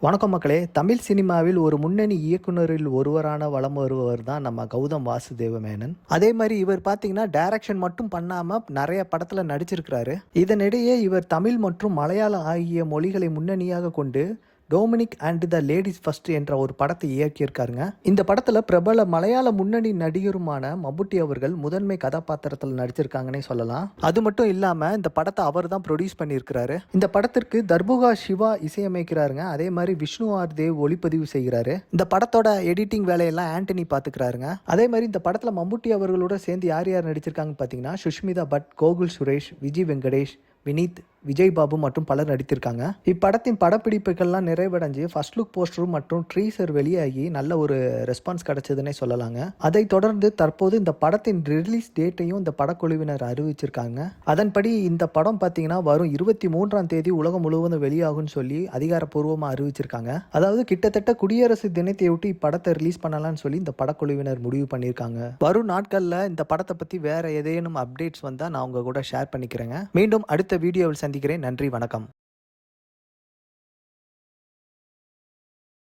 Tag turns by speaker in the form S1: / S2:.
S1: வணக்கம் மக்களே. தமிழ் சினிமாவில் ஒரு முன்னணி இயக்குனரில் ஒருவரான வலம் வருபவர் தான் நம்ம கௌதம் வாசுதேவ மேனன். அதே மாதிரி இவர் பார்த்தீங்கன்னா டைரக்ஷன் மட்டும் பண்ணாம நிறைய படத்துல நடிச்சிருக்கிறாரு. இதனிடையே இவர் தமிழ் மற்றும் மலையாளம் ஆகிய மொழிகளை முன்னணியாக கொண்டு Dominic and the ladies first என்ற ஒரு படத்தை இயக்கியிருக்காருங்க. இந்த படத்துல பிரபல மலையாள முன்னணி நடிகருமான மம்முட்டி அவர்கள் முதன்மை கதாபாத்திரத்தில் நடிச்சிருக்காங்கன்னே சொல்லலாம். அது மட்டும் இல்லாம இந்த படத்தை அவர் தான் ப்ரொடியூஸ் பண்ணியிருக்கிறாரு. இந்த படத்திற்கு தர்புகா சிவா இசையமைக்கிறாருங்க. அதே மாதிரி விஷ்ணு ஆர் தேவ் ஒளிப்பதிவு செய்கிறாரு. இந்த படத்தோட எடிட்டிங் வேலையெல்லாம் ஆண்டனி பாத்துக்கிறாருங்க. அதே மாதிரி இந்த படத்துல மம்முட்டி அவர்களோட சேர்ந்து யார் யார் நடிச்சிருக்காங்கன்னு பாத்தீங்கன்னா சுஷ்மிதா பட், கோகுல் சுரேஷ், விஜய் வெங்கடேஷ், வினீத், விஜய் பாபு மற்றும் பலர் நடித்திருக்காங்க. இப்படத்தின் படப்பிடிப்புகள்லாம் நிறைவடைஞ்சு ஃபர்ஸ்ட் லுக் போஸ்டர் மற்றும் ட்ரீசர் வெளியாகி நல்ல ஒரு ரெஸ்பான்ஸ் கிடைச்சதுன்னே சொல்லலாங்க. அதை தொடர்ந்து தற்போது இந்த படத்தின் ரிலீஸ் டேட்டையும் இந்த படக்குழுவினர் அறிவிச்சிருக்காங்க. அதன்படி இந்த படம் பார்த்தீங்கன்னா வரும் 23ஆம் தேதி உலகம் முழுவதும் வெளியாகும்னு சொல்லி அதிகாரப்பூர்வமாக அறிவிச்சிருக்காங்க. அதாவது கிட்டத்தட்ட குடியரசு தினத்தையொட்டி இப்படத்தை ரிலீஸ் பண்ணலாம்னு சொல்லி இந்த படக்குழுவினர் முடிவு பண்ணியிருக்காங்க. வரும் நாட்களில் இந்த படத்தை பற்றி வேற ஏதேனும் அப்டேட்ஸ் வந்தால் நான் உங்க கூட ஷேர் பண்ணிக்கிறேங்க. மீண்டும் அடுத்த வீடியோவில் சந்திக்கிறேன். நன்றி, வணக்கம்.